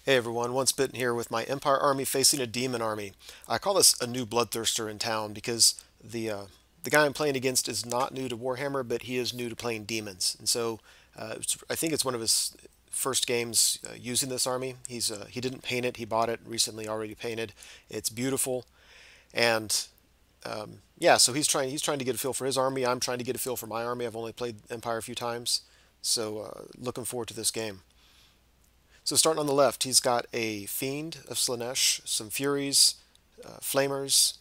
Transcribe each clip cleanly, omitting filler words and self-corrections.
Hey everyone, Once Bitten here with my Empire army facing a demon army. I call this a new bloodthirster in town because the guy I'm playing against is not new to Warhammer, but he is new to playing demons, and so I think it's one of his first games using this army. He didn't paint it; he bought it recently, already painted. It's beautiful, and yeah, so he's trying to get a feel for his army. I'm trying to get a feel for my army. I've only played Empire a few times, so looking forward to this game. So starting on the left, he's got a Fiend of Slanesh, some Furies, Flamers,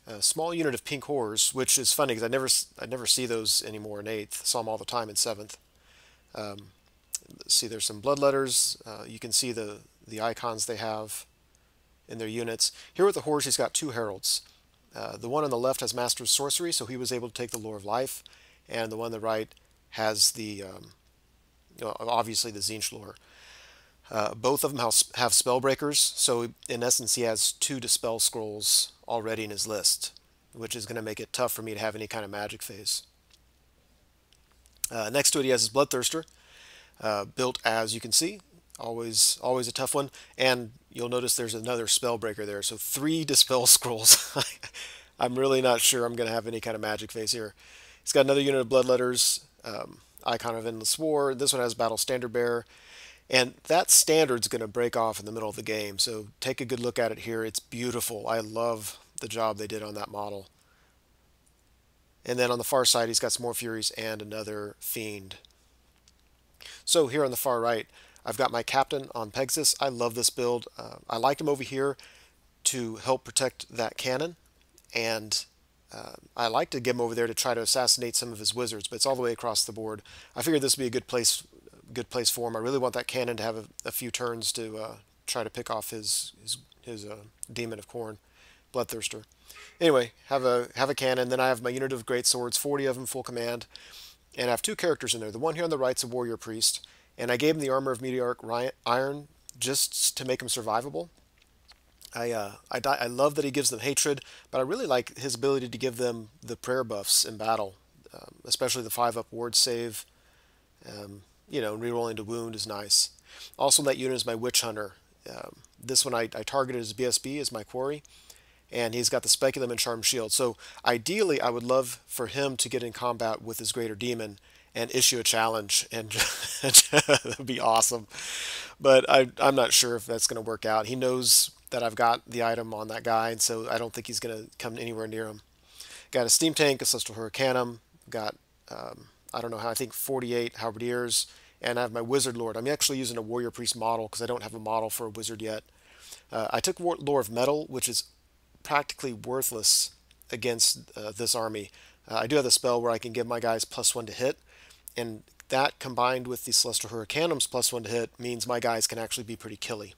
a small unit of Pink Horrors, which is funny because I never see those anymore in 8th. Saw them all the time in 7th. See, there's some Bloodletters. You can see the icons they have in their units. Here with the Horrors, he's got 2 Heralds. The one on the left has Master of Sorcery, so he was able to take the Lore of Life, and the one on the right has obviously the Tzeentch lore. Both of them have Spellbreakers, so in essence he has 2 Dispel Scrolls already in his list, which is going to make it tough for me to have any kind of magic phase. Next to it he has his Bloodthirster, built as you can see, always a tough one, and you'll notice there's another Spellbreaker there, so 3 Dispel Scrolls. I'm really not sure I'm going to have any kind of magic phase here. He's got another unit of Bloodletters, Icon of Endless War. This one has Battle Standard Bearer. And that standard's going to break off in the middle of the game, so take a good look at it here. It's beautiful. I love the job they did on that model. And then on the far side, he's got some more Furies and another Fiend. So here on the far right, I've got my Captain on Pegasus. I love this build. I like him over here to help protect that cannon, and I like to get him over there to try to assassinate some of his wizards, but it's all the way across the board. I figured this would be a good place for him. I really want that cannon to have a few turns to try to pick off his demon of corn, Bloodthirster. Anyway, have a cannon. Then I have my unit of great swords, 40 of them, full command, and I have 2 characters in there. The one here on the right's a warrior priest, and I gave him the armor of meteoric iron just to make him survivable. I love that he gives them hatred, but I really like his ability to give them the prayer buffs in battle, especially the 5-up ward save. Rerolling to wound is nice. Also in that unit is my Witch Hunter. This one I targeted as BSB as my quarry, and he's got the Speculum and Charm Shield. So ideally, I would love for him to get in combat with his Greater Demon and issue a challenge, and that would be awesome. But I'm not sure if that's going to work out. He knows that I've got the item on that guy, and so I don't think he's going to come anywhere near him. Got a Steam Tank, a Celestial Hurricanum, got I don't know how, I think 48 Halberdiers, and I have my Wizard Lord. I'm actually using a Warrior Priest model because I don't have a model for a Wizard yet. I took Lore of Metal, which is practically worthless against this army. I do have the spell where I can give my guys +1 to hit, and that combined with the Celestial Hurricanum's +1 to hit means my guys can actually be pretty killy.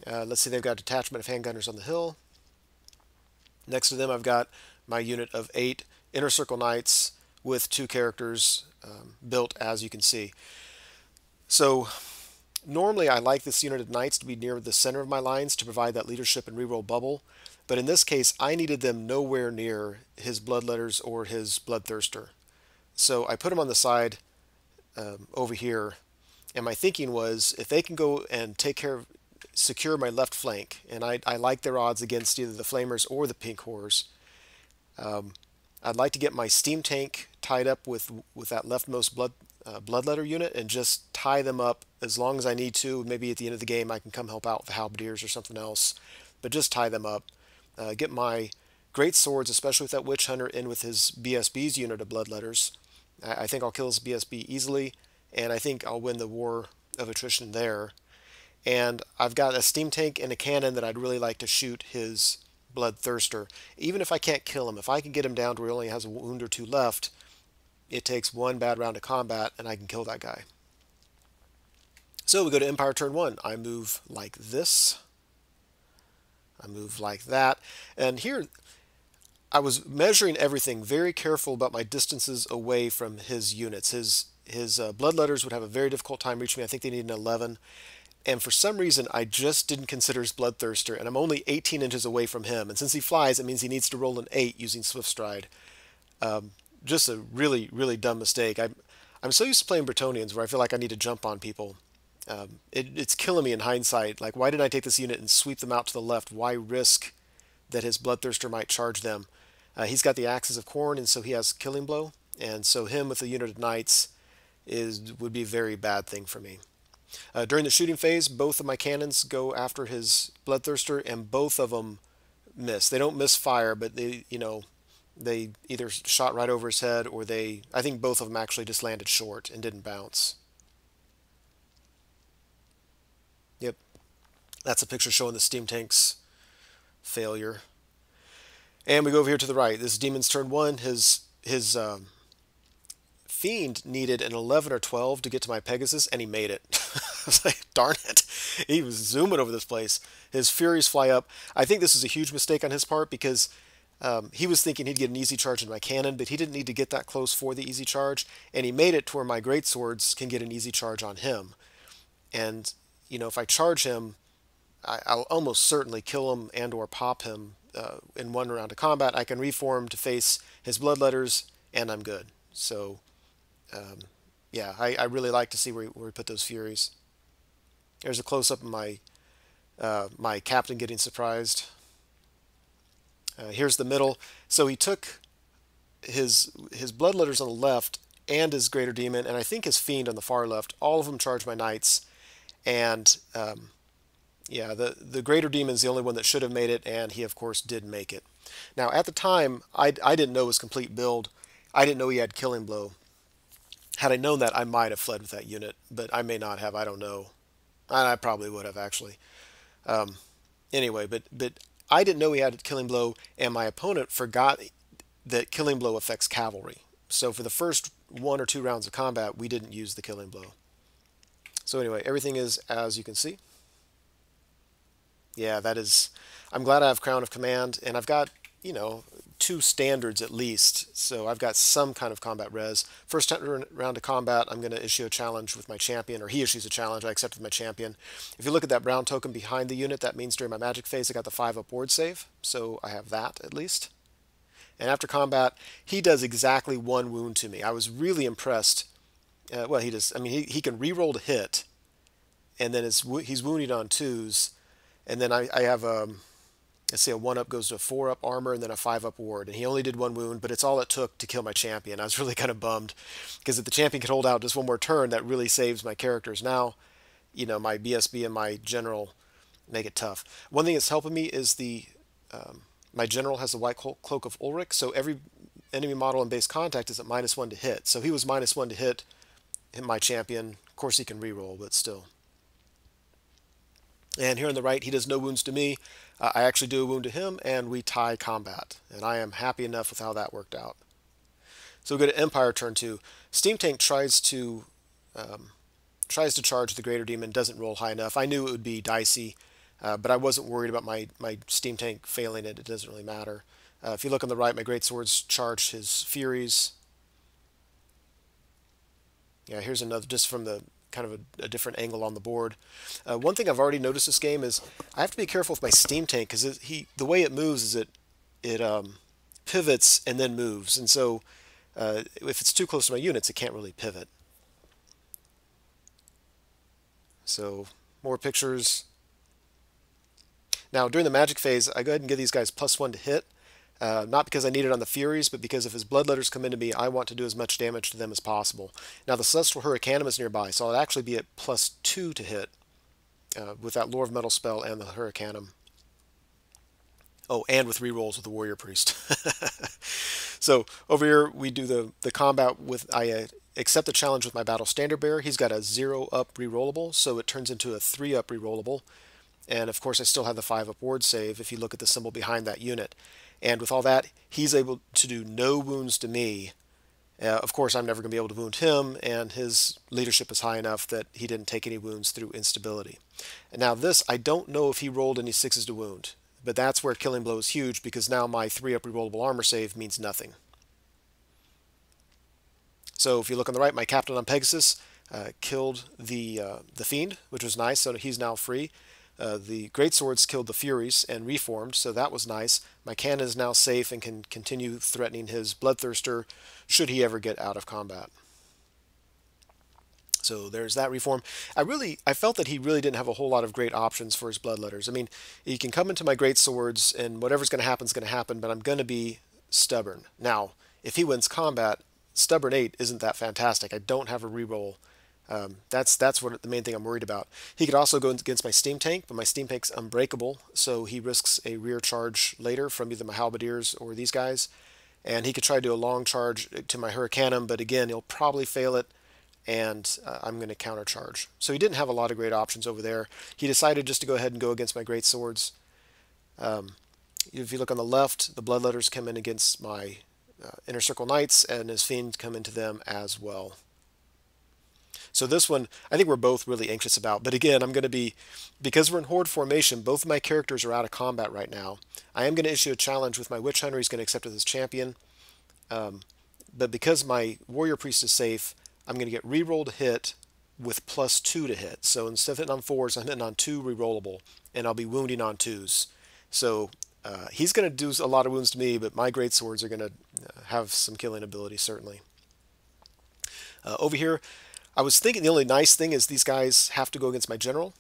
Let's see, they've got a detachment of handgunners on the hill. Next to them, I've got my unit of 8 Inner Circle Knights with 2 characters built, as you can see. So normally I like this unit of Knights to be near the center of my lines to provide that leadership and reroll bubble, but in this case I needed them nowhere near his Bloodletters or his Bloodthirster. So I put them on the side over here, and my thinking was if they can go and secure my left flank, and I like their odds against either the Flamers or the Pink Horrors. I'd like to get my Steam Tank tied up with that leftmost Bloodletter unit and just tie them up as long as I need to. Maybe at the end of the game I can come help out with the Halberdiers or something else, but just tie them up. Get my great swords, especially with that Witch Hunter, in with his BSB's unit of Bloodletters. I think I'll kill his BSB easily, and I think I'll win the war of attrition there. And I've got a Steam Tank and a cannon that I'd really like to shoot his Bloodthirster. Even if I can't kill him, if I can get him down to where he only has a wound or 2 left, it takes 1 bad round of combat and I can kill that guy. So we go to Empire turn 1. I move like this. I move like that. And here I was measuring everything, very careful about my distances away from his units. His Bloodletters would have a very difficult time reaching me. I think they need an 11. And for some reason, I just didn't consider his Bloodthirster, and I'm only 18 inches away from him. And since he flies, it means he needs to roll an 8 using Swift Stride. Just a really, really dumb mistake. I'm so used to playing Bretonnians where I feel like I need to jump on people. It's killing me in hindsight. Like, why didn't I take this unit and sweep them out to the left? Why risk that his Bloodthirster might charge them? He's got the Axes of Khorne, and so he has Killing Blow. And so him with a unit of Knights would be a very bad thing for me. During the shooting phase, both of my cannons go after his Bloodthirster, and both of them miss. They don't miss fire, but they either shot right over his head, or I think both of them actually just landed short and didn't bounce. Yep, that's a picture showing the steam tank's failure. And we go over here to the right. This is Demon's turn 1. His Fiend needed an 11 or 12 to get to my Pegasus, and he made it. I was like, darn it. He was zooming over this place. His Furies fly up. I think this is a huge mistake on his part, because he was thinking he'd get an easy charge in my cannon, but he didn't need to get that close for the easy charge, and he made it to where my greatswords can get an easy charge on him. And, if I charge him, I'll almost certainly kill him and or pop him in one round of combat. I can reform to face his Bloodletters, and I'm good. So, yeah, I really like to see where we put those Furies. There's a close-up of my captain getting surprised. Here's the middle. So he took his Bloodletters on the left and his Greater Demon, and I think his Fiend on the far left. All of them charged my Knights, and yeah, the Greater Demon is the only one that should have made it, and he, of course, did make it. Now, at the time, I didn't know his complete build. I didn't know he had Killing Blow. Had I known that, I might have fled with that unit, but I may not have. I don't know. I probably would have, actually. Anyway, but I didn't know he had Killing Blow, and my opponent forgot that Killing Blow affects cavalry. So for the first 1 or 2 rounds of combat, we didn't use the Killing Blow. So anyway, everything is as you can see. Yeah, that is... I'm glad I have Crown of Command, and I've got, 2 standards at least, so I've got some kind of combat res. First round of combat, I'm going to issue a challenge with my champion, or he issues a challenge, I accept with my champion. If you look at that brown token behind the unit, that means during my magic phase I got the 5-up ward save, so I have that at least. And after combat, he does exactly 1 wound to me. I was really impressed. Well, he can reroll to hit, and then he's wounded on 2s, and then I have let's say a 1-up goes to a 4-up armor and then a 5-up ward. And he only did 1 wound, but it's all it took to kill my champion. I was really kind of bummed, because if the champion could hold out just 1 more turn, that really saves my characters. Now, my BSB and my general make it tough. One thing that's helping me is my general has the White Cloak of Ulrich, so every enemy model in base contact is at -1 to hit. So he was -1 to hit my champion. Of course, he can reroll, but still. And here on the right, he does no wounds to me. I actually do a wound to him, and we tie combat. And I am happy enough with how that worked out. So we go to Empire turn 2. Steam Tank tries to charge the Greater Demon, doesn't roll high enough. I knew it would be dicey, but I wasn't worried about my Steam Tank failing it. It doesn't really matter. If you look on the right, my Greatswords charge his Furies. Yeah, here's another, just from the kind of a different angle on the board. One thing I've already noticed this game is I have to be careful with my Steam Tank, because the way it moves is it pivots and then moves, and so if it's too close to my units, it can't really pivot. So more pictures. Now during the magic phase, I go ahead and give these guys +1 to hit. Not because I need it on the Furies, but because if his Bloodletters come into me, I want to do as much damage to them as possible. Now the Celestial Hurricanum is nearby, so I'll actually be at +2 to hit with that Lore of Metal spell and the Hurricanum. Oh, and with rerolls with the Warrior Priest. So over here we do the combat with, I accept the challenge with my Battle Standard Bearer. He's got a 0-up rerollable, so it turns into a 3-up rerollable. And of course I still have the 5-up ward save if you look at the symbol behind that unit. And with all that, he's able to do no wounds to me. Of course, I'm never going to be able to wound him, and his leadership is high enough that he didn't take any wounds through instability. And now this, I don't know if he rolled any 6s to wound, but that's where Killing Blow is huge, because now my 3-up rerollable armor save means nothing. So if you look on the right, my captain on Pegasus killed the Fiend, which was nice, so he's now free. The Greatswords killed the Furies and reformed, so that was nice. My cannon is now safe and can continue threatening his Bloodthirster should he ever get out of combat. So there's that reform. I felt that he really didn't have a whole lot of great options for his bloodletters. I mean, he can come into my great swords, and whatever's going to happen is going to happen. But I'm going to be stubborn. Now, if he wins combat, stubborn 8 isn't that fantastic. I don't have a reroll. That's what the main thing I'm worried about. He could also go against my steam tank, but my steam tank's unbreakable, so he risks a rear charge later from either my halberdiers or these guys. And he could try to do a long charge to my hurricanum, but again, he'll probably fail it, and I'm going to countercharge. So he didn't have a lot of great options over there. He decided just to go ahead and go against my great swords. If you look on the left, the bloodletters come in against my inner circle knights, and his fiends come into them as well. So this one, I think we're both really anxious about. But again, I'm going to be, because we're in horde formation, both of my characters are out of combat right now. I am going to issue a challenge with my witch hunter. He's going to accept it as champion. But because my warrior priest is safe, I'm going to get reroll to hit with +2 to hit. So instead of hitting on 4s, I'm hitting on 2 rerollable, and I'll be wounding on 2s. So he's going to do a lot of wounds to me, but my great swords are going to have some killing ability, certainly. Over here, I was thinking the only nice thing is these guys have to go against my general.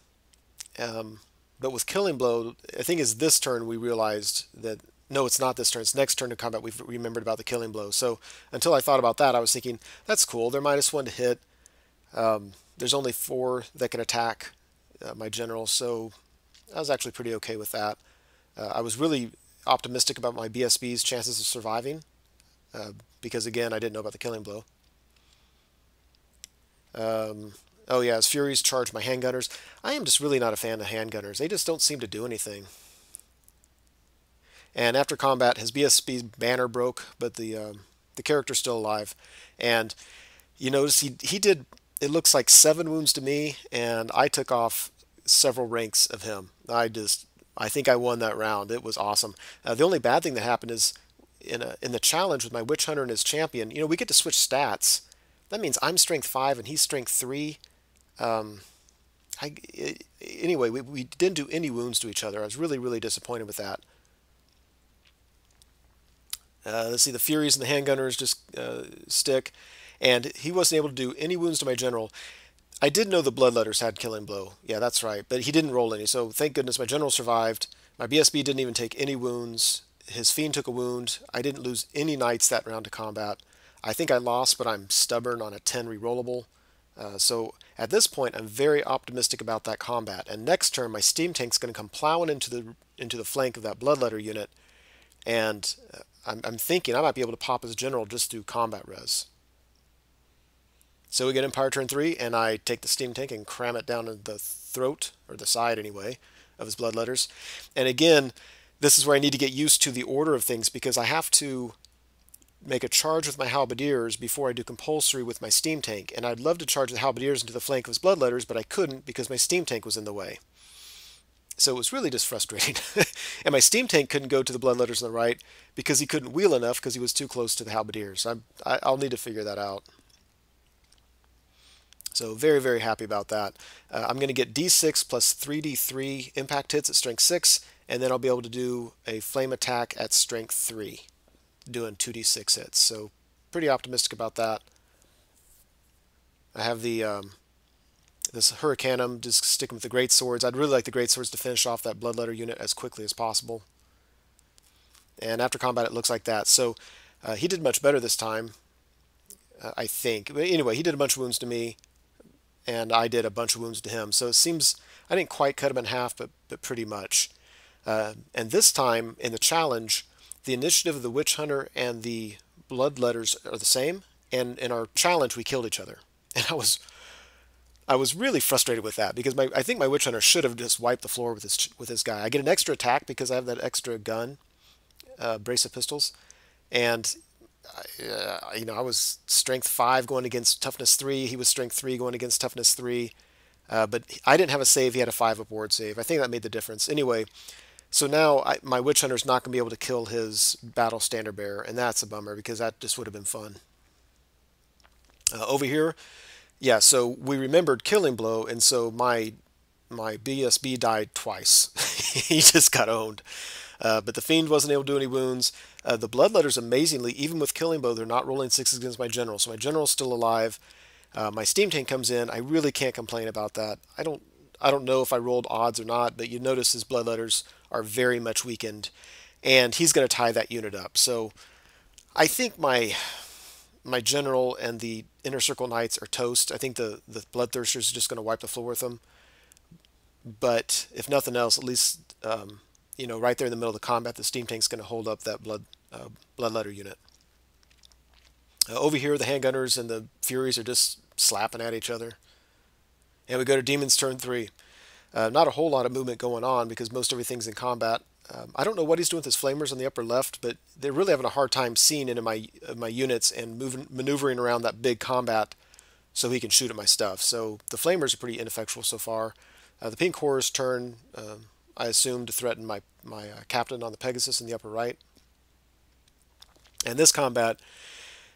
But with Killing Blow, I think is this turn we realized that, no, it's not this turn. It's next turn to combat we've remembered about the Killing Blow. So until I thought about that, I was thinking, that's cool. They're -1 to hit. There's only 4 that can attack my general, so I was actually pretty okay with that. I was really optimistic about my BSB's chances of surviving because, again, I didn't know about the Killing Blow. Oh yeah, as Furies charge my handgunners. I am just really not a fan of handgunners. They just don't seem to do anything. And after combat, his BSB banner broke, but the character's still alive. And you notice he did, it looks like 7 wounds to me, and I took off several ranks of him. I think I won that round. It was awesome. The only bad thing that happened is in the challenge with my witch hunter and his champion, we get to switch stats. That means I'm strength 5 and he's strength 3. Anyway, we didn't do any wounds to each other. I was really, really disappointed with that. Let's see, the Furies and the handgunners just stick. And he wasn't able to do any wounds to my general. I did know the bloodletters had Killing Blow. Yeah, that's right. But he didn't roll any. So thank goodness my general survived. My BSB didn't even take any wounds. His fiend took a wound. I didn't lose any knights that round to combat. I think I lost, but I'm stubborn on a 10 rerollable. So at this point, I'm very optimistic about that combat. And next turn, my steam tank's going to come plowing into the flank of that bloodletter unit, and I'm thinking I might be able to pop his general just through combat res. So we get Empire turn 3, and I take the steam tank and cram it down in the throat, or the side anyway, of his bloodletters. And again, this is where I need to get used to the order of things, because I have to make a charge with my halberdiers before I do compulsory with my steam tank. And I'd love to charge the halberdiers into the flank of his bloodletters, but I couldn't because my steam tank was in the way. So it was really just frustrating. And my steam tank couldn't go to the bloodletters on the right because he couldn't wheel enough because he was too close to the halberdiers. I'll need to figure that out. So very, very happy about that. I'm going to get D6 plus 3D3 impact hits at strength 6, and then I'll be able to do a flame attack at strength 3. Doing 2d6 hits, so pretty optimistic about that. I have the this Hurricanum, just sticking with the great swords. I'd really like the great swords to finish off that bloodletter unit as quickly as possible. And after combat, it looks like that. So he did much better this time, I think. But anyway, he did a bunch of wounds to me, and I did a bunch of wounds to him. So it seems I didn't quite cut him in half, but pretty much. And this time in the challenge, the initiative of the Witch Hunter and the Bloodletters are the same, and in our challenge we killed each other. And I was really frustrated with that because I think my Witch Hunter should have just wiped the floor with this guy. I get an extra attack because I have that extra gun, brace of pistols, and I was strength 5 going against toughness 3. He was strength 3 going against toughness 3. But I didn't have a save. He had a 5 up ward save. I think that made the difference. Anyway, so now my Witch Hunter's not going to be able to kill his Battle Standard Bearer, and that's a bummer because that just would have been fun. Over here, yeah, so we remembered Killing Blow, and so my BSB died twice. He just got owned. But the Fiend wasn't able to do any wounds. The Bloodletters, amazingly, even with Killing Blow, they're not rolling 6s against my General, so my General's still alive. My steam tank comes in. I really can't complain about that. I don't know if I rolled odds or not, but you notice his bloodletters are very much weakened, and he's going to tie that unit up. So I think my general and the inner circle knights are toast. I think the bloodthirsters are just going to wipe the floor with them. But if nothing else, at least right there in the middle of the combat, the steam tank's going to hold up that bloodletter unit. Over here, the handgunners and the furies are just slapping at each other. And we go to Demons turn 3. Not a whole lot of movement going on because most everything's in combat. I don't know what he's doing with his flamers on the upper left, but they're really having a hard time seeing into my units and maneuvering around that big combat so he can shoot at my stuff. So the flamers are pretty ineffectual so far. The pink horror's turn, I assume, to threaten my captain on the Pegasus in the upper right. And this combat,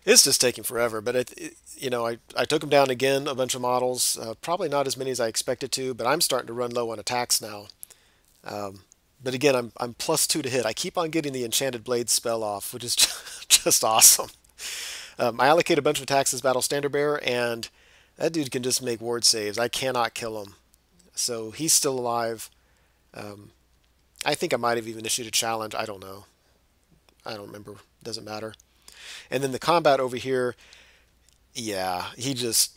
it's just taking forever, but I took him down again, a bunch of models, probably not as many as I expected to, but I'm starting to run low on attacks now. But again, I'm +2 to hit. I keep on getting the Enchanted Blade spell off, which is just awesome. I allocate a bunch of attacks as Battle Standard Bearer, and that dude can just make ward saves. I cannot kill him. So he's still alive. I think I might have even issued a challenge. I don't know. I don't remember. Doesn't matter. And then the combat over here, yeah, he just,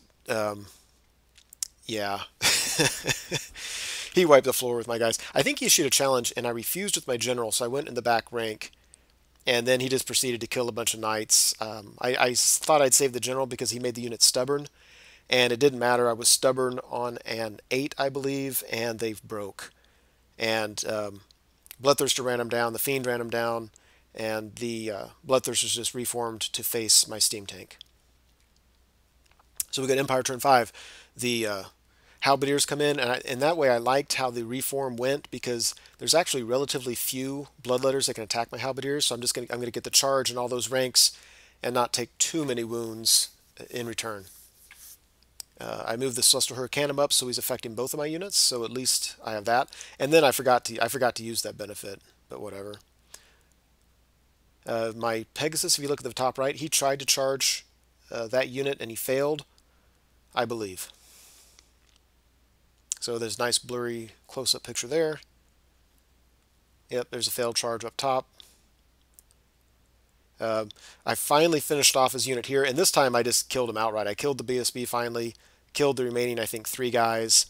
yeah. He wiped the floor with my guys. I think he issued a challenge, and I refused with my general, so I went in the back rank, and then he just proceeded to kill a bunch of knights. I thought I'd save the general because he made the unit stubborn, and it didn't matter. I was stubborn on an 8, I believe, and they broke. And Bloodthirster ran him down, the Fiend ran him down, and the Bloodthirsters just reformed to face my steam tank. So we got Empire turn 5. The Halberdiers come in, and that way I liked how the reform went because there's actually relatively few bloodletters that can attack my Halberdiers. So I'm gonna get the charge in all those ranks and not take too many wounds in return. I moved the Celestial Hurricanum up so he's affecting both of my units, so at least I have that. And then I forgot to use that benefit, but whatever. My Pegasus, if you look at the top right, he tried to charge that unit and he failed, I believe. So there's a nice blurry close-up picture there. Yep, there's a failed charge up top. I finally finished off his unit here, and this time I just killed him outright. I killed the BSB finally, killed the remaining, I think, 3 guys.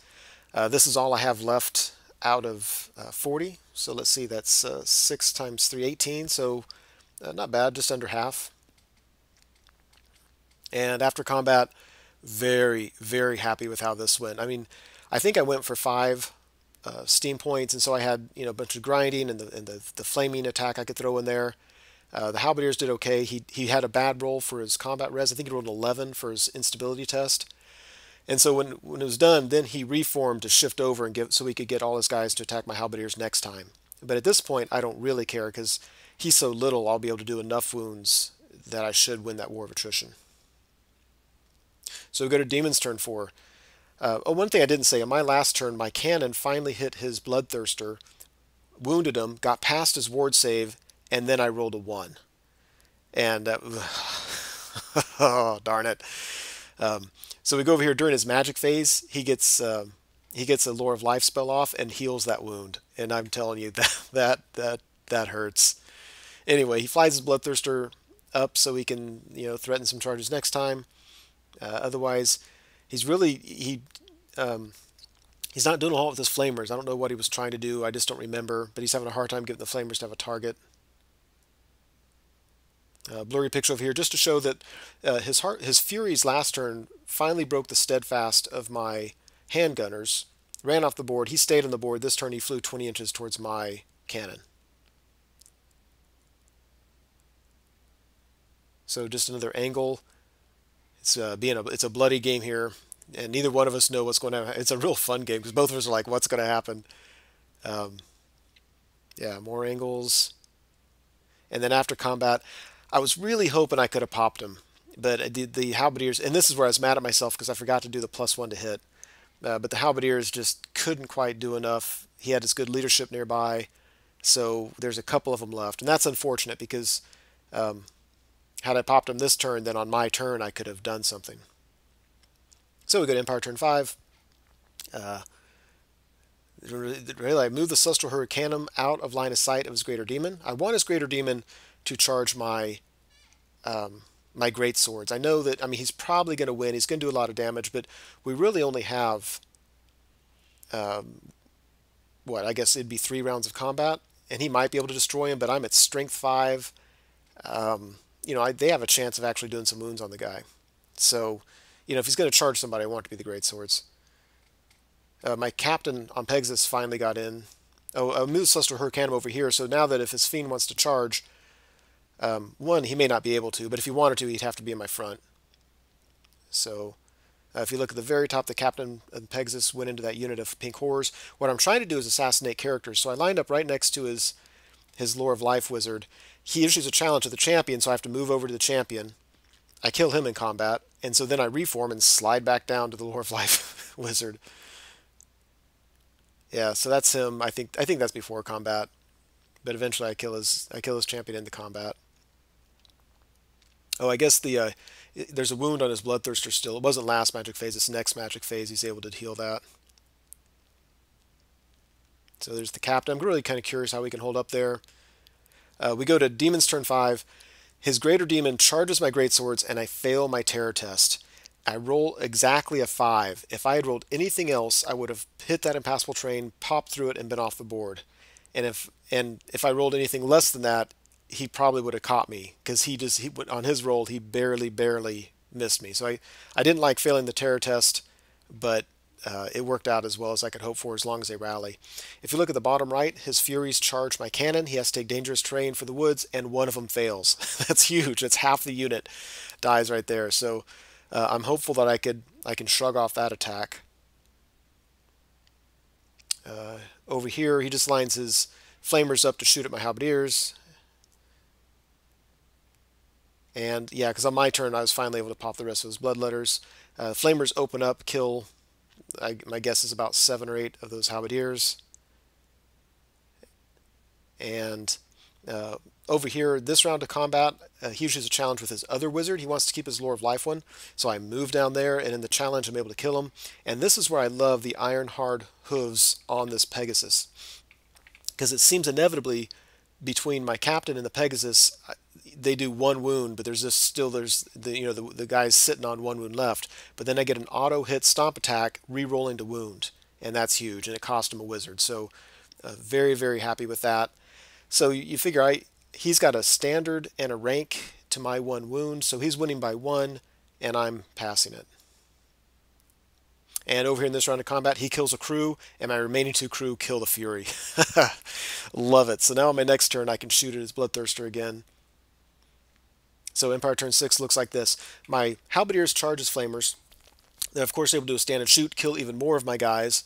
This is all I have left out of 40. So let's see, that's 6 times 3, 18. So not bad, just under half. And after combat, very, very happy with how this went. I mean, I think I went for 5 steam points, and so I had a bunch of grinding and the flaming attack I could throw in there. The Halberdiers did okay. He had a bad roll for his combat res. I think he rolled an 11 for his instability test. And so when it was done, then he reformed to shift over and so he could get all his guys to attack my Halberdiers next time. But at this point, I don't really care because he's so little. I'll be able to do enough wounds that I should win that war of attrition. So we go to Demons turn 4. One thing I didn't say, on my last turn, my cannon finally hit his Bloodthirster, wounded him, got past his ward save, and then I rolled a 1. And, oh, darn it. So we go over here during his magic phase, he gets a Lore of Life spell off and heals that wound. And I'm telling you, that hurts. Anyway, he flies his Bloodthirster up so he can, threaten some charges next time. Otherwise, he's not doing a lot with his flamers. I don't know what he was trying to do. I just don't remember. But he's having a hard time getting the flamers to have a target. Blurry picture over here just to show that his Furies last turn finally broke the steadfast of my handgunners. Ran off the board. He stayed on the board. This turn he flew 20 inches towards my cannon. So just another angle. It's a bloody game here, and neither one of us know what's going to happen. It's a real fun game because both of us are like, what's going to happen? Yeah, more angles. And then after combat, I was really hoping I could have popped him, but the Halberdiers, and this is where I was mad at myself because I forgot to do the +1 to hit. But the Halberdiers just couldn't quite do enough. He had his good leadership nearby, so there's a couple of them left, and that's unfortunate because had I popped him this turn, then on my turn I could have done something. So we go to Empire turn 5. Uh, really, I move the Celestial Hurricanum out of line of sight of his Greater Demon. I want his Greater Demon to charge my great swords. I know that, I mean, he's probably going to win. He's going to do a lot of damage, but we really only have, what, I guess it'd be 3 rounds of combat, and he might be able to destroy him, but I'm at strength 5. They have a chance of actually doing some wounds on the guy. So, if he's going to charge somebody, I want it to be the great swords. My captain on Pegasus finally got in. Oh, I moved Celestial Hurricanum over here, so now that if his fiend wants to charge, one, he may not be able to, but if he wanted to, he'd have to be in my front. So if you look at the very top, the captain of Pegasus went into that unit of pink horrors. What I'm trying to do is assassinate characters, so I lined up right next to his Lore of Life wizard. He issues a challenge to the champion, so I have to move over to the champion. I kill him in combat, and so then I reform and slide back down to the Lore of Life wizard. Yeah, so that's him. I think that's before combat, but eventually I kill his champion in the combat. Oh, I guess there's a wound on his Bloodthirster still. It wasn't last magic phase. It's next magic phase. He's able to heal that. So there's the captain. I'm really kind of curious how we can hold up there. We go to Demons turn 5. His Greater Demon charges my Great Swords, and I fail my Terror test. I roll exactly a 5. If I had rolled anything else, I would have hit that impassable terrain, popped through it, and been off the board. And if I rolled anything less than that, he probably would have caught me, because he on his roll he barely missed me. So I didn't like failing the Terror test, but it worked out as well as I could hope for as long as they rally. If you look at the bottom right, his Furies charge my cannon. He has to take dangerous terrain for the woods, and one of them fails. That's huge. That's half the unit dies right there. So I'm hopeful that I can shrug off that attack. Over here, he just lines his flamers up to shoot at my halberdiers. And yeah, because on my turn, I was finally able to pop the rest of those bloodletters. Flamers open up, kill, my guess is about 7 or 8 of those halberdiers. And over here, this round of combat, he uses a challenge with his other wizard. He wants to keep his Lore of Life one. So I move down there, and in the challenge, I'm able to kill him. And this is where I love the iron hard hooves on this Pegasus, because it seems inevitably between my captain and the Pegasus, they do 1 wound, but there's the guy's sitting on 1 wound left. But then I get an auto hit stomp attack, re-rolling to wound, and that's huge, and it cost him a wizard. So very happy with that. So you figure he's got a standard and a rank to my 1 wound, so he's winning by 1, and I'm passing it. And over here in this round of combat, he kills a crew, and my remaining 2 crew kill the Fury. Love it. So now on my next turn, I can shoot at his Bloodthirster again. So Empire turn 6 looks like this. My Halberdiers charge his Flamers. They're of course able to do a stand and shoot, kill even more of my guys,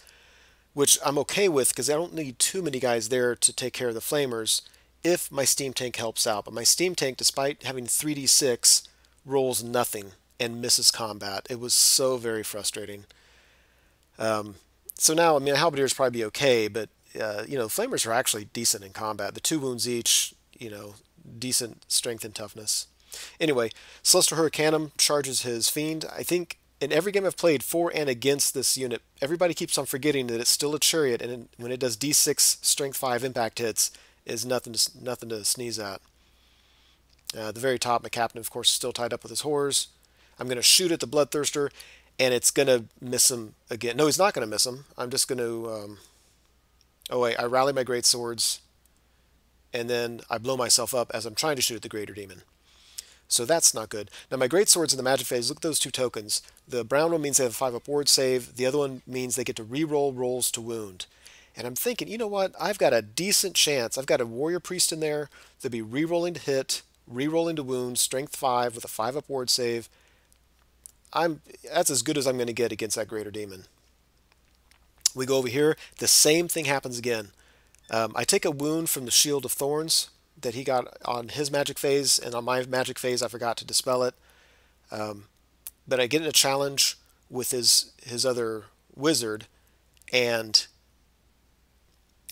which I'm okay with because I don't need too many guys there to take care of the Flamers if my Steam Tank helps out. But my Steam Tank, despite having 3d6, rolls nothing and misses combat. It was so very frustrating. So now, I mean, Halberdiers probably be okay, but Flamers are actually decent in combat. The 2 wounds each, decent strength and toughness. Anyway, Celestial Hurricanum charges his Fiend. I think in every game I've played for and against this unit, everybody keeps on forgetting that it's still a chariot, and when it does D6 Strength 5 impact hits, is nothing to sneeze at. At the very top, my captain, of course, is still tied up with his horrors. I'm going to shoot at the Bloodthirster, and it's going to miss him again. No, he's not going to miss him. I'm just going to... oh, wait, I rally my great swords, and then I blow myself up as I'm trying to shoot at the Greater Demon. So that's not good. Now my great swords in the magic phase, look at those 2 tokens. The brown one means they have a 5-up ward save. The other one means they get to re-roll rolls to wound. And I'm thinking, you know what? I've got a decent chance. I've got a warrior priest in there. They'll be re-rolling to hit, re-rolling to wound, strength 5 with a 5-up ward save. That's as good as I'm going to get against that Greater Demon. We go over here. The same thing happens again. I take a wound from the Shield of Thorns that he got on his magic phase, and on my magic phase I forgot to dispel it. But I get in a challenge with his other wizard, and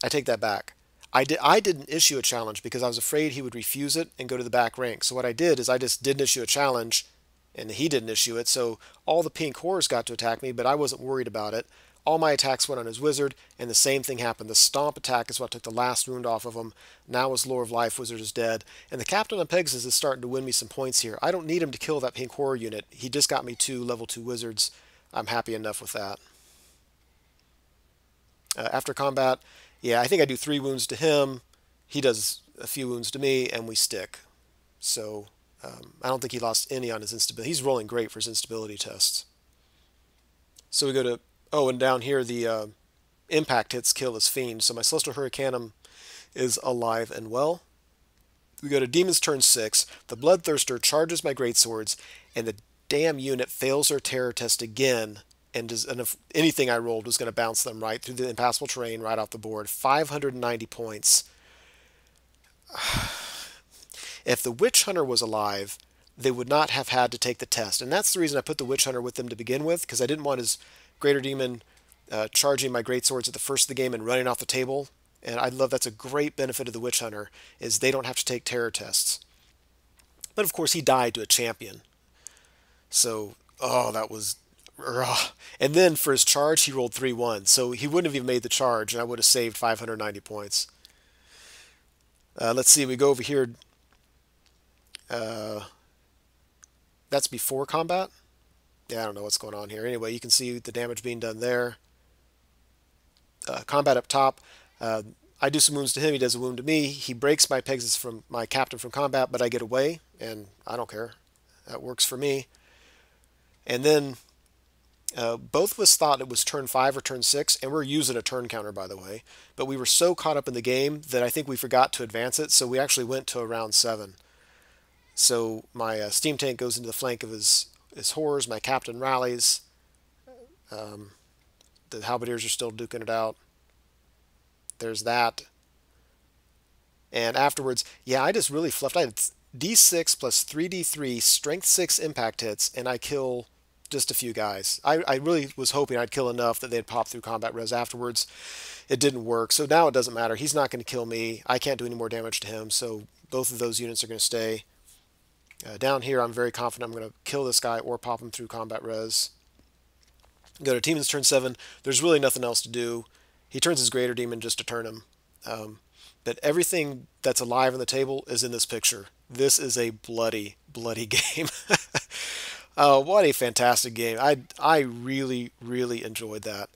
I take that back. I didn't issue a challenge because I was afraid he would refuse it and go to the back rank. So what I did is I just didn't issue a challenge and he didn't issue it, so all the pink horrors got to attack me, but I wasn't worried about it. All my attacks went on his wizard, and the same thing happened. The stomp attack is what took the last wound off of him. Now his Lore of Life wizard is dead, and the Captain on Pegasus is starting to win me some points here. I don't need him to kill that pink horror unit. He just got me 2 level 2 wizards. I'm happy enough with that. After combat, yeah, I think I do 3 wounds to him. He does a few wounds to me, and we stick. So I don't think he lost any on his instability. He's rolling great for his instability tests. So we go to, oh, and down here the impact hits kill his fiend. So my Celestial Hurricanum is alive and well. We go to Demons turn 6. The Bloodthirster charges my greatswords, and the damn unit fails their terror test again. And if anything I rolled was going to bounce them right through the impassable terrain, right off the board. 590 points. If the Witch Hunter was alive, they would not have had to take the test. And that's the reason I put the Witch Hunter with them to begin with, because I didn't want his Greater Demon charging my greatswords at the first of the game and running off the table. And I love that's a great benefit of the Witch Hunter, is they don't have to take terror tests. But of course he died to a champion. So, oh, that was... And then for his charge, he rolled 3 1s. So he wouldn't have even made the charge, and I would have saved 590 points. Let's see, we go over here. That's before combat? Yeah, I don't know what's going on here. Anyway, you can see the damage being done there. Combat up top. I do some wounds to him. He does a wound to me. He breaks my Pegasus from my captain from combat, but I get away, and I don't care. That works for me. And then both of us thought it was turn 5 or turn 6, and we're using a turn counter, by the way. But we were so caught up in the game that I think we forgot to advance it, so we actually went to round 7. So my steam tank goes into the flank of his horrors. My captain rallies. The halberdiers are still duking it out. There's that. And afterwards, yeah, I just really fluffed. I had D6 plus 3D3, strength 6 impact hits, and I kill just a few guys. I really was hoping I'd kill enough that they'd pop through combat res afterwards. It didn't work, so now it doesn't matter. He's not going to kill me. I can't do any more damage to him, so both of those units are going to stay. Down here, I'm very confident I'm going to kill this guy or pop him through combat res. Go to Demons turn 7. There's really nothing else to do. He turns his Greater Demon just to turn him. But everything that's alive on the table is in this picture. This is a bloody, bloody game. What a fantastic game. I really, really enjoyed that.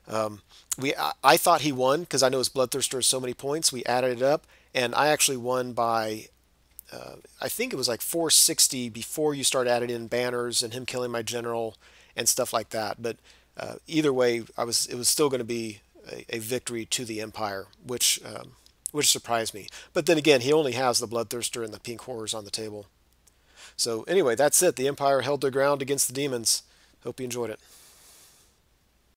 I thought he won because I know his Bloodthirster has so many points. We added it up, and I actually won by, I think it was like 460 before you start adding in banners and him killing my general and stuff like that. But either way, it was still going to be a victory to the Empire, which surprised me. But then again, he only has the Bloodthirster and the Pink Horrors on the table. So anyway, that's it. The Empire held their ground against the Demons. Hope you enjoyed it.